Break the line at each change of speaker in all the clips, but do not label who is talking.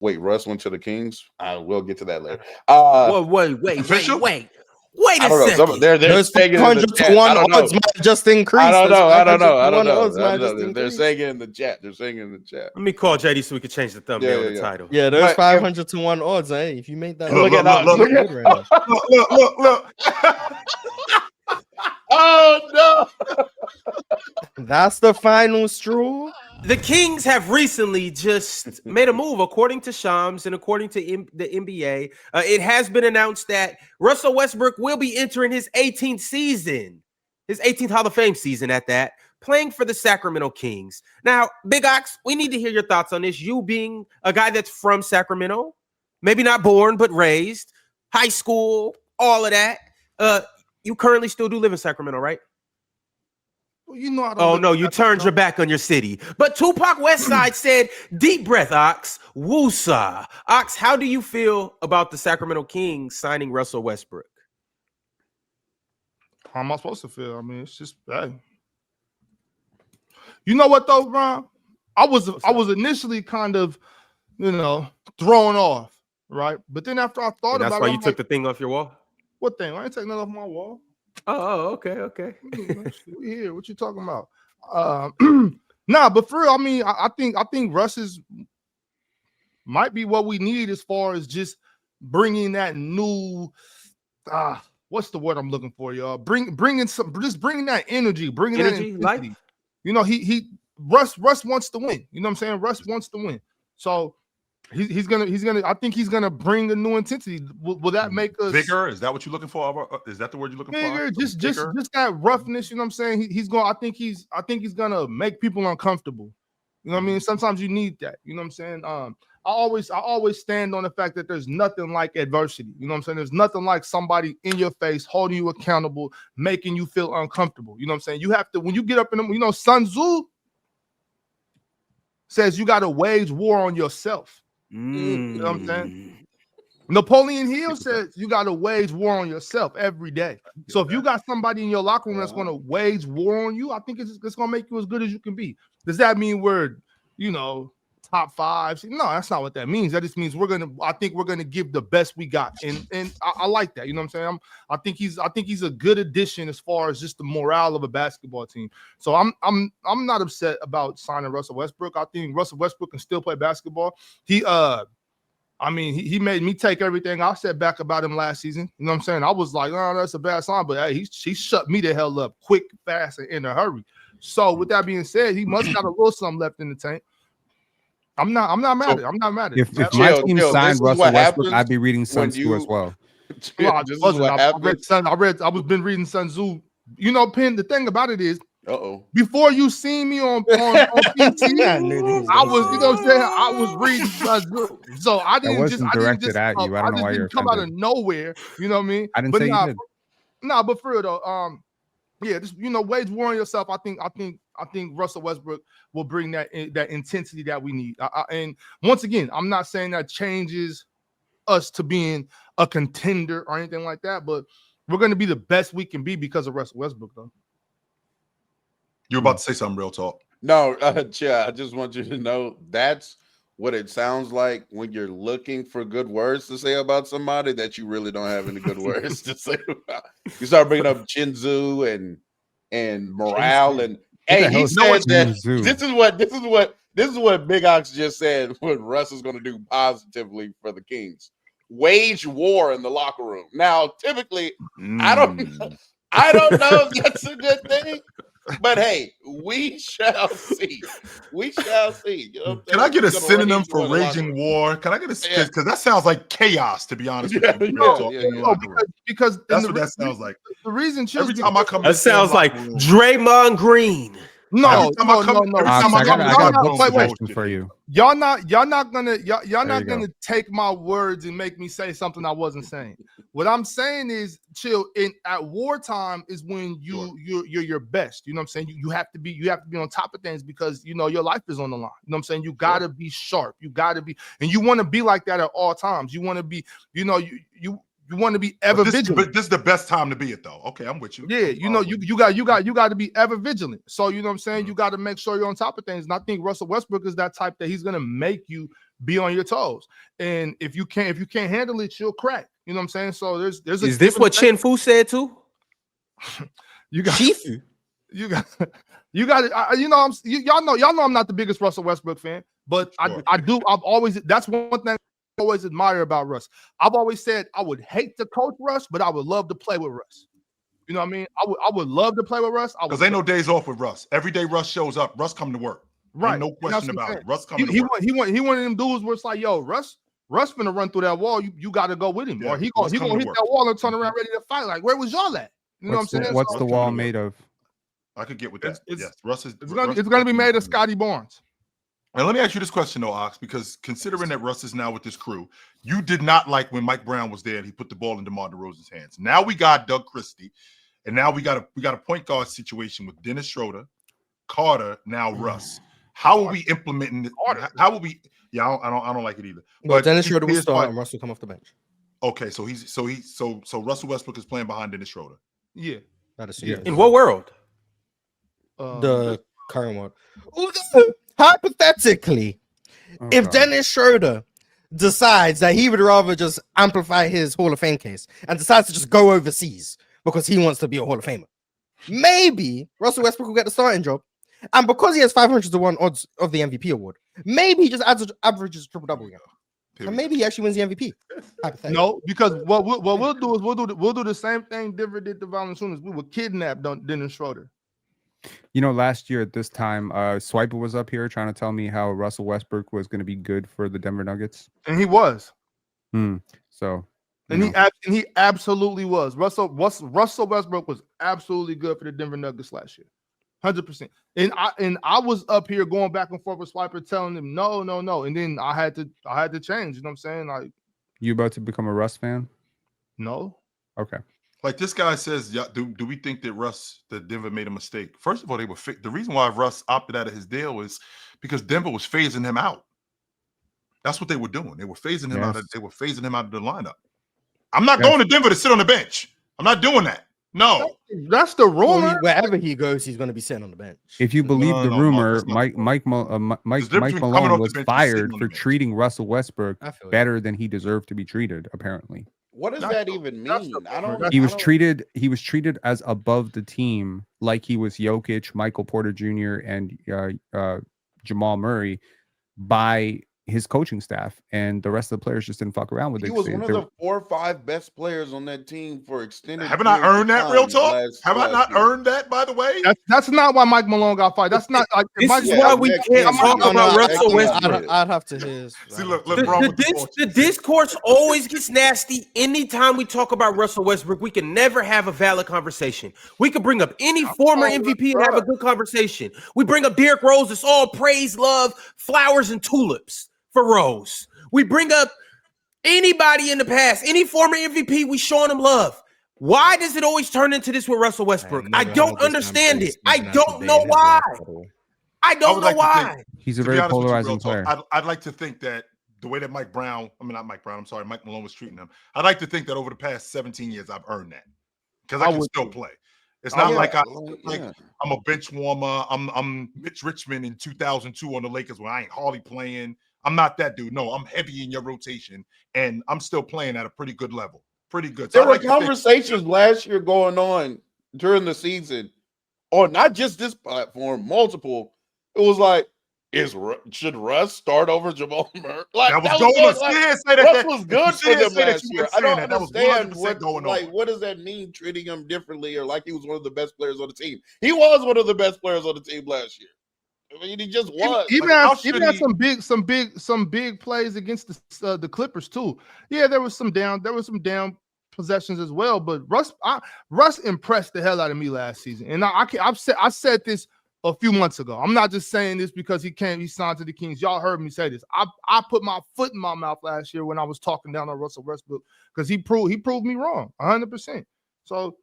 Wait, Russ went to the Kings. I will get to that later.
Whoa, wait a
I don't know.
second.
They're saying it in the
500
chat.
to 1
I don't know.
odds might just increase.
I don't know.
Odds might just
They're
increase.
saying it in the chat. They're saying it in the chat.
Let me call JD so we can change the thumbnail and the title.
Yeah, there's
But
500 to 1 odds. Hey, if you make that,
look at us.
Look.
Oh no!
That's the final straw.
The Kings have recently just made a move, according to Shams and according to the NBA. It has been announced that Russell Westbrook will be entering his 18th season, his 18th Hall of Fame season at that, playing for the Sacramento Kings. Now, Big Ox, we need to hear your thoughts on this. You being a guy that's from Sacramento, maybe not born, but raised, high school, all of that. You currently still do live in Sacramento, right?
Well, you know, I don't.
Oh no, you turned your back on your city. But Tupac Westside said, "Deep breath, Ox. Woosa." Ox, how do you feel about the Sacramento Kings signing Russell Westbrook?
How am I supposed to feel? I mean, it's just bad. You know what though, Ron? I was initially kind of, thrown off, right? But then after I thought about it,
that's why you took the thing off your wall.
What thing? I ain't taking nothing off my wall.
Oh, okay.
We here. What you talking about? Nah, but for real, I mean, I think Russ might be what we need as far as just bringing that new. What's the word I'm looking for, y'all? Bringing that energy, bringing that intensity. Life. Russ wants to win. You know what I'm saying? Russ wants to win. So he's gonna. I think he's gonna bring a new intensity. Will that make us
bigger? Is that what you're looking for? Is that the word you're looking for?
Just that roughness. You know what I'm saying? He's going. I think he's gonna make people uncomfortable. You know what I mean? Sometimes you need that. You know what I'm saying? I always stand on the fact that there's nothing like adversity. You know what I'm saying? There's nothing like somebody in your face holding you accountable, making you feel uncomfortable. You know what I'm saying? You have to, when you get up in them, Sun Tzu says you got to wage war on yourself. You know what I'm saying? Napoleon Hill says you got to wage war on yourself every day. So if you got somebody in your locker room that's going to wage war on you, I think it's going to make you as good as you can be. Does that mean we're, top five? No, that's not what that means. That just means I think we're gonna give the best we got, and I like that. You know what I'm saying? I think he's a good addition as far as just the morale of a basketball team. So I'm not upset about signing Russell Westbrook. I think Russell Westbrook can still play basketball. He made me take everything I said back about him last season. You know what I'm saying? I was like, oh, that's a bad sign, but hey, he shut me the hell up quick, fast, and in a hurry. So with that being said, he must got a little something left in the tank. I'm not mad at it. I'm not mad at it.
If my team signed Russell Westbrook, I'd be reading Sun Tzu as well.
I was been reading Sun Tzu. Penn, the thing about it is, before you seen me on PT, I was reading Sun Tzu. So I didn't
directed at you. I don't know why you're
come out of nowhere. You know what I mean?
I didn't say you did.
Nah, but for real though, just wage war on yourself. I think Russell Westbrook will bring that intensity that we need. And once again, I'm not saying that changes us to being a contender or anything like that, but we're going to be the best we can be because of Russell Westbrook, though.
You're about to say something real talk.
No, yeah, I just want you to know that's what it sounds like when you're looking for good words to say about somebody that you really don't have any good words to say about. You start bringing up Chinzu and morale and hey, he said that this is what Big Ox just said. What Russ is going to do positively for the Kings: wage war in the locker room. Now, typically, I don't know if that's a good thing. But hey, we shall see. We shall see.
Can I get a synonym for raging war? Can I get because that sounds like chaos, to be honest with you.
Because
that's what that sounds like.
The reason
every time I come,
that sounds like Draymond Green.
No.
I got a book suggestion for you.
Y'all not gonna take my words and make me say something I wasn't saying. What I'm saying is, chill. At wartime is when you're your best. You know what I'm saying? You have to be on top of things because your life is on the line. You know what I'm saying? You gotta be sharp. You gotta be, and you want to be like that at all times. You want to be, you want to be ever vigilant.
But this is the best time to be it, though. Okay, I'm with you.
Yeah, you got to be ever vigilant. So you know what I'm saying. You got to make sure you're on top of things. And I think Russell Westbrook is that type that he's gonna make you be on your toes. And if you can't handle it, you'll crack. You know what I'm saying? So there's
is this what Chin Fu said too?
You got
Shifu.
You got it. Y'all know I'm not the biggest Russell Westbrook fan, but sure. I've always, that's one thing I always admire about Russ. I've always said I would hate to coach Russ, but I would love to play with Russ. You know what I mean? I would love to play with Russ.
Because ain't no days off with Russ. Every day Russ shows up, Russ come to work. Right. Ain't no question about it. Russ coming to work. He one of them dudes where it's like, yo, Russ finna run through that wall. You got to go with him, or he gonna hit that wall and turn around ready to fight. Like, where was y'all at? You know what I'm saying?
What's the wall made of?
I could get with that. Yes, Russ is.
It's going to be made of Scotty Barnes.
And let me ask you this question, though, Ox, because considering that Russ is now with this crew, you did not like when Mike Brown was there and he put the ball in DeMar DeRozan's hands. Now we got Doug Christie, and now we got a point guard situation with Dennis Schroeder, Carter, now Russ. How are we implementing it? How will we? Yeah, I don't like it either.
But Dennis Schroeder will start and Russ will come off the bench.
Okay, so Russell Westbrook is playing behind Dennis Schroeder.
Yeah,
that is
in what world?
The current one. Hypothetically, if Dennis Schroeder decides that he would rather just amplify his Hall of Fame case and decides to just go overseas because he wants to be a Hall of Famer, maybe Russell Westbrook will get the starting job. And because he has 500-1 odds of the MVP award, maybe he just averages triple-double again. And maybe he actually wins the MVP.
No, because what we'll do is we'll do the same thing Denver did to Valanciunas. We will kidnap Dennis Schroeder.
You know, last year at this time, Swiper was up here trying to tell me how Russell Westbrook was going to be good for the Denver Nuggets,
and he was.
So,
he absolutely was. Russell Westbrook was absolutely good for the Denver Nuggets last year, 100%. And I was up here going back and forth with Swiper, telling him no, and then I had to change. You know what I'm saying? Like,
you about to become a Russ fan?
No.
Okay.
Like this guy says, do we think that Denver made a mistake? First of all, the reason why Russ opted out of his deal is because Denver was phasing him out. That's what they were doing. They were phasing him out. They were phasing him out of the lineup. I'm not going to Denver to sit on the bench. I'm not doing that. No,
that's the rumor.
Wherever he goes, he's going to be sitting on the bench.
If you believe the rumor, Mike Malone was fired for treating Russell Westbrook better than he deserved to be treated. Apparently.
What does that even mean?
He was treated as above the team, like he was Jokic, Michael Porter Jr., and Jamal Murray by his coaching staff, and the rest of the players just didn't fuck around with it.
He was one of the 4 or 5 best players on that team for extended.
Haven't I earned that, real talk? Have I not earned that, by the way?
That's not why Mike Malone got fired. That's not like
this is why we can't talk about Russell Westbrook.
I'd have to hear.
See, look,
the discourse always gets nasty anytime we talk about Russell Westbrook. We can never have a valid conversation. We could bring up any former MVP and have a good conversation. We bring up Derrick Rose. It's all praise, love, flowers, and tulips for Rose. We bring up anybody in the past, any former MVP, we showing them love. Why does it always turn into this with Russell Westbrook? I don't understand it. I don't know why. I don't know why.
He's a very polarizing player.
I'd like to think that the way that Mike Malone was treating him, I'd like to think that over the past 17 years, I've earned that because I can still play. It's not like I'm a bench warmer. I'm Mitch Richmond in 2002 on the Lakers when I ain't hardly playing. I'm not that dude. No, I'm heavy in your rotation, and I'm still playing at a pretty good level. Pretty good.
So there were conversations last year going on during the season, or not just this platform, multiple. It was like, should Russ start over Jamal Murray? Like,
Russ
was good for them last year. I don't understand what does that mean, treating him differently or like he was one of the best players on the team. He was one of the best players on the team last year. I mean, he just was.
Even had some big plays against the Clippers too. Yeah, there was some down possessions as well. But Russ impressed the hell out of me last season, and I said this a few months ago. I'm not just saying this because he signed to the Kings. Y'all heard me say this. I put my foot in my mouth last year when I was talking down on Russell Westbrook because he proved me wrong 100%. So,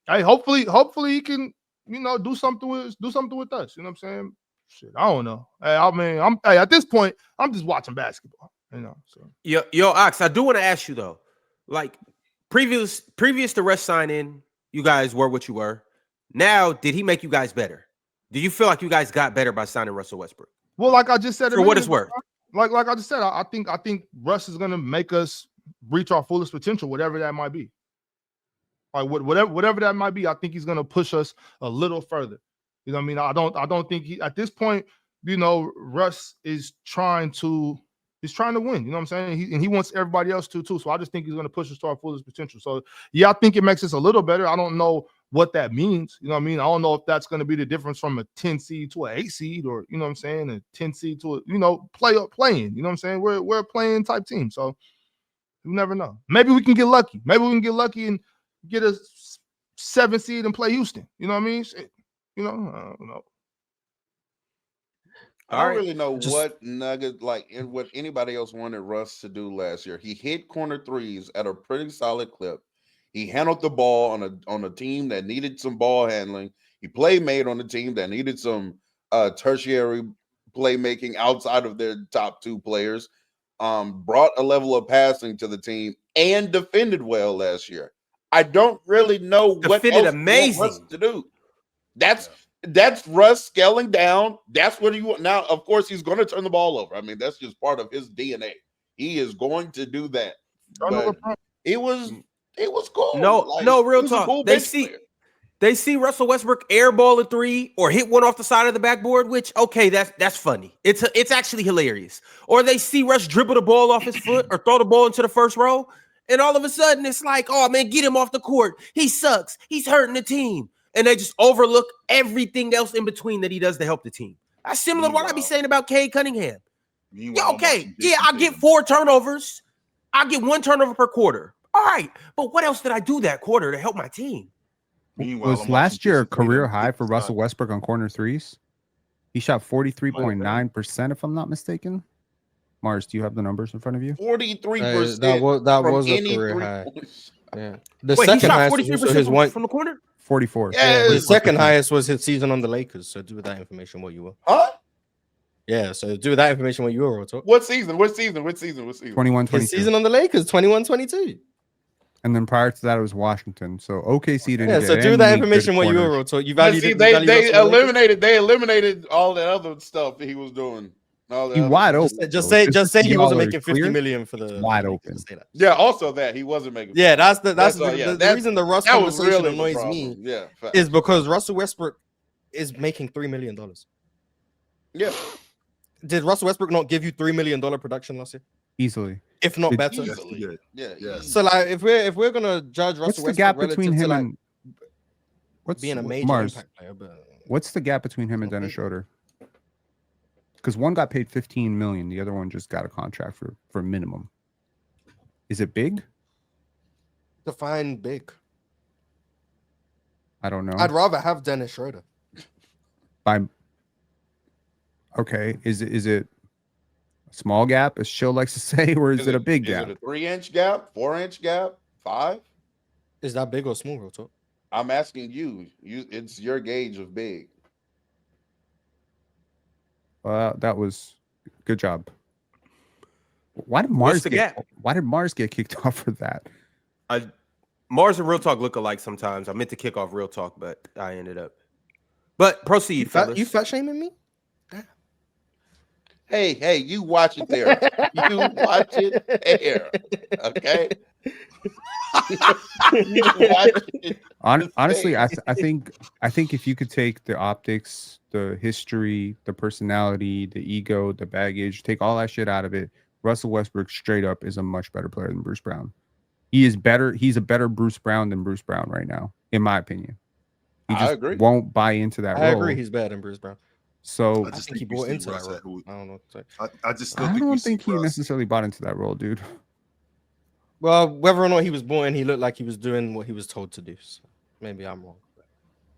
hey, hopefully he can do something with us. You know what I'm saying? Shit, I don't know. Hey, I mean, at this point, I'm just watching basketball. So
yo, Ox, I do want to ask you though, like previous to Russ signing, you guys were what you were. Now, did he make you guys better? Do you feel like you guys got better by signing Russell Westbrook?
Well, like I just said,
for what it's worth.
like I just said, I think Russ is gonna make us reach our fullest potential, whatever that might be. Like whatever that might be, I think he's gonna push us a little further. You know what I mean? I don't think he at this point, Russ is trying to win. You know what I'm saying? He wants everybody else to too. So I just think he's gonna push us to our fullest potential. So yeah, I think it makes us a little better. I don't know what that means. You know what I mean? I don't know if that's gonna be the difference from a 10 seed to an 8 seed, or you know what I'm saying, a 10 seed to a playing. You know what I'm saying? We're a playing type team. So you never know. Maybe we can get lucky. Maybe we can get lucky and get a 7 seed and play Houston. You know what I mean? I don't know.
I don't really know what Nugget and what anybody else wanted Russ to do last year. He hit corner threes at a pretty solid clip. He handled the ball on a team that needed some ball handling. He made on a team that needed some tertiary playmaking outside of their top 2 players. Brought a level of passing to the team and defended well last year. I don't really know what else
amazing
Russ to do. That's Russ scaling down. That's what he want. Now, of course, he's going to turn the ball over. I mean, that's just part of his DNA. He is going to do that. But it was cool.
No, real talk. Cool they see Russell Westbrook airball a 3 or hit one off the side of the backboard, which that's funny. It's actually hilarious. Or they see Russ dribble the ball off his foot or throw the ball into the first row, and all of a sudden it's like, oh man, get him off the court. He sucks. He's hurting the team. And they just overlook everything else in between that he does to help the team. That's similar to what I be saying about Cade Cunningham. Yeah, okay. Yeah, I get 4 turnovers. I get 1 turnover per quarter. All right. But what else did I do that quarter to help my team?
Was last year a career high for Russell Westbrook on corner threes? He shot 43.9%, if I'm not mistaken. Mars, do you have the numbers in front of you?
43%.
That was a career high. Yeah.
The second highest 43% from the corner?
44.
Yeah, the second highest was his season on the Lakers. So do with that information what you will.
Huh?
Yeah, so do with that information what you will.
What season?
21-22.
His season on the Lakers, 21-22.
And then prior to that, it was Washington. So OKC didn't get
so do that information what you will. So you value
they eliminated all the other stuff that he was doing.
He wide open.
Just say he wasn't making 50 million for the
wide open.
Yeah, also that he wasn't making.
Yeah, that's the reason the Russ conversation really annoys me.
Yeah,
is because Russell Westbrook is making $3 million.
Yeah.
Did Russell Westbrook not give you $3 million production last year?
Easily,
if not better.
Easily. Yeah.
So like, if we're gonna judge Russell Westbrook,
gap between him and
being a major impact player,
what's the gap between him and Dennis Schroeder? Because one got paid $15 million, the other one just got a contract for minimum. Is it big?
Define big.
I don't know.
I'd rather have Dennis Schroeder.
Okay, is it a small gap, as Chill likes to say, or is it a big gap?
Is it a 3-inch gap, 4-inch gap, 5?
Is that big or small, real talk?
I'm asking you. It's your gauge of big.
That was good job. Why did Mars get kicked off for that?
Mars and Real Talk look alike sometimes. I meant to kick off Real Talk, but I ended up. But proceed, fellas.
You fat shaming me?
Hey, you watch it there. You watch it there. Okay.
Honestly, I think if you could take the optics, the history, the personality, the ego, the baggage, take all that shit out of it, Russell Westbrook straight up is a much better player than Bruce Brown. He's a better Bruce Brown than Bruce Brown right now, in my opinion. He just won't buy into that role.
I agree, he's better than Bruce Brown.
So
I think he bought into that role. I don't know.
I don't think he necessarily bought into that role, dude.
Well, whether or not he was bought in, he looked like he was doing what he was told to do. So maybe I'm wrong.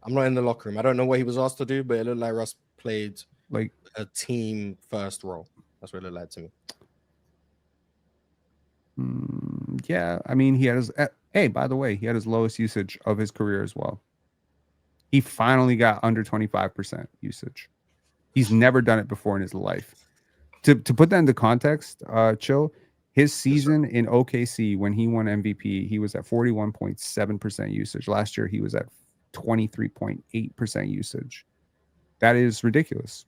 I'm not in the locker room. I don't know what he was asked to do, but it looked like Russ played like a team first role. That's what it looked like to me.
Yeah, I mean, he had his. Hey, by the way, he had his lowest usage of his career as well. He finally got under 25% usage. He's never done it before in his life. To put that into context, Chill, his season in OKC when he won MVP, he was at 41.7% usage. Last year, he was at 23.8% usage. That is ridiculous.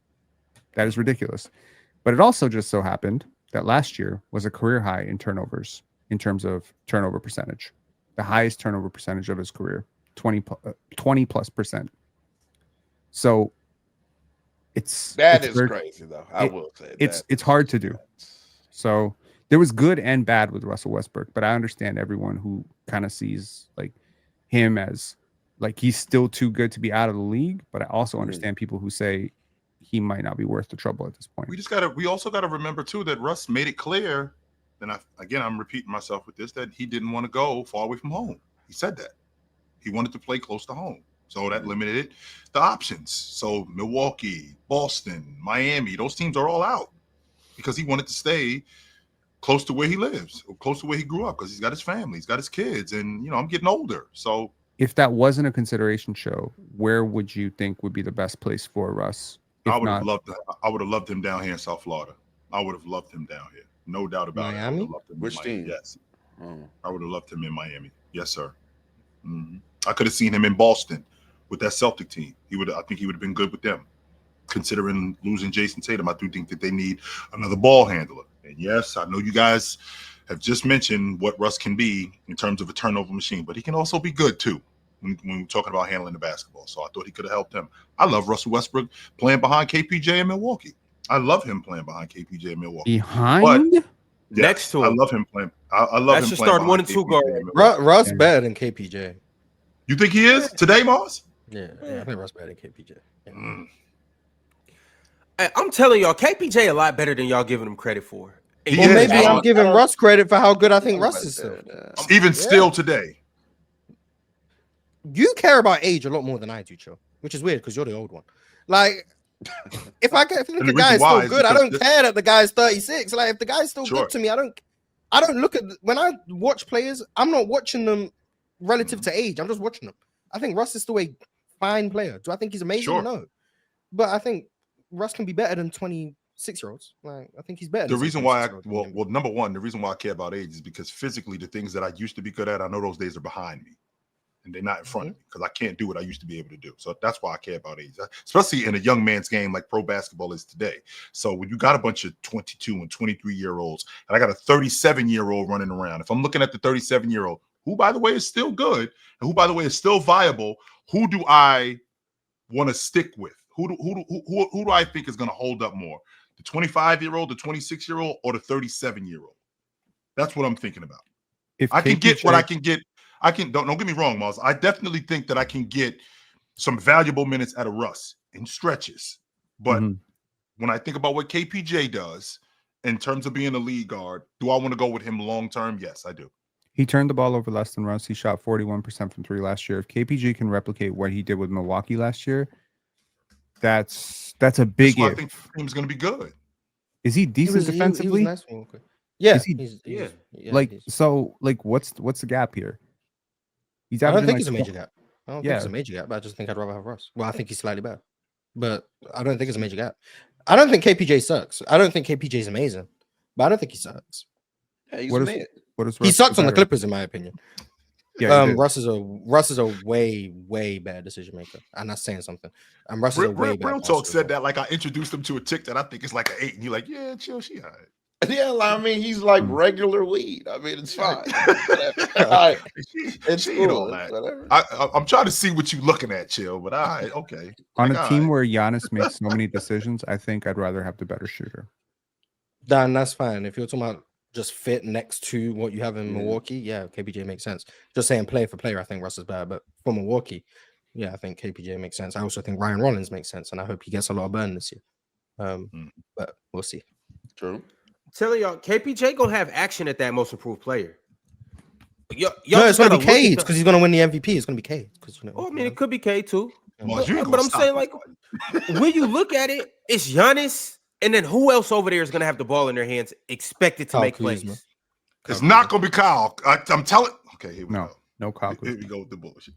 But it also just so happened that last year was a career high in turnovers in terms of turnover percentage, the highest turnover percentage of his career, 20+%. So it's
crazy though. I will say
it's hard to do. So there was good and bad with Russell Westbrook, but I understand everyone who kind of sees like him as like he's still too good to be out of the league. But I also understand people who say he might not be worth the trouble at this point.
We also gotta remember too that Russ made it clear, and I'm repeating myself with this, that he didn't want to go far away from home. He said that he wanted to play close to home. So that limited the options. So Milwaukee, Boston, Miami, those teams are all out because he wanted to stay close to where he lives, or close to where he grew up, because he's got his family, he's got his kids, and I'm getting older. So if
that wasn't a consideration, show, where would you think would be the best place for Russ?
I would have loved him down here in South Florida. I would have loved him down here, no doubt about
Miami?
it.
Which team?
Yes, I would have loved him in Miami. Yes, sir. I could have seen him in Boston with that Celtic team. I think he would have been good with them. Considering losing Jason Tatum, I do think that they need another ball handler. And yes, I know you guys have just mentioned what Russ can be in terms of a turnover machine, but he can also be good too when we're talking about handling the basketball. So I thought he could have helped him. I love Russell Westbrook playing behind KPJ in Milwaukee. I love him playing behind KPJ in Milwaukee.
Next to him.
I love him playing. I love him.
Should start 1 and 2 guard.
Russ better than KPJ.
You think he is today, Mars?
Yeah, I think Russ better than KPJ. Yeah.
I'm telling y'all, KPJ a lot better than y'all giving him credit for.
Or maybe I'm giving Russ credit for how good I think Russ is still.
Still today.
You care about age a lot more than I do, Chill, which is weird because you're the old one. Like, if the guy is still good, I don't care that the guy's 36. Like, if the guy's still good to me, I don't look at when I watch players. I'm not watching them relative to age. I'm just watching them. I think Russ is still a fine player. Do I think he's amazing? No, but I think Russ can be better than 26-year-olds. Like, I think he's better.
The reason why number one, the reason why I care about age is because physically the things that I used to be good at, I know those days are behind me. And they're not in front of me because I can't do what I used to be able to do. So that's why I care about age, especially in a young man's game like pro basketball is today. So when you got a bunch of 22 and 23-year-olds, and I got a 37-year-old running around, if I'm looking at the 37-year-old, who, by the way, is still good, and who, by the way, is still viable, who do I want to stick with? Who do I think is going to hold up more? The 25-year-old, the 26-year-old, or the 37-year-old? That's what I'm thinking about. If I can get what I can get, don't get me wrong, Miles. I definitely think that I can get some valuable minutes out of Russ in stretches. But when I think about what KPJ does in terms of being a lead guard, do I want to go with him long term? Yes, I do.
He turned the ball over less than Russ. He shot 41% from 3 last year. If KPJ can replicate what he did with Milwaukee last year, that's a big if.
I think the team's going to be good.
Is he decent defensively?
He was nice. Yeah,
what's the gap here?
I don't think it's a major gap. I don't think it's a major gap, but I just think I'd rather have Russ. Well, I think he's slightly better, but I don't think it's a major gap. I don't think KPJ sucks. I don't think KPJ is amazing, but I don't think he sucks.
Yeah, he
sucks on the Clippers, in my opinion. Yeah, Russ is a way better decision maker, and that's saying something. And Russ is a way better.
Real Talk said that like I introduced him to a chick that I think is like an 8, and you're like, yeah, chill, she all right.
Yeah, I mean, he's like regular weed. I mean, it's fine. It's cool. Whatever.
I'm trying to see what you're looking at, Chill, but all right, okay.
On a team where Giannis makes so many decisions, I think I'd rather have the better shooter.
Dan, that's fine. If you're talking about just fit next to what you have in Milwaukee, yeah, KPJ makes sense. Just saying player for player, I think Russ is better. But for Milwaukee, yeah, I think KPJ makes sense. I also think Ryan Rollins makes sense, and I hope he gets a lot of burn this year. But we'll see.
True.
Telling y'all, KPJ gonna have action at that most improved player.
No, it's gonna be Cade because he's gonna win the MVP. It's gonna be Cade because
I mean, it could be Cade too. But I'm saying, like, when you look at it, it's Giannis, and then who else over there is gonna have the ball in their hands, expected to make plays?
It's not gonna be Kyle. I'm telling. Okay, here we go.
No Kyle.
Here we go with the bullshit.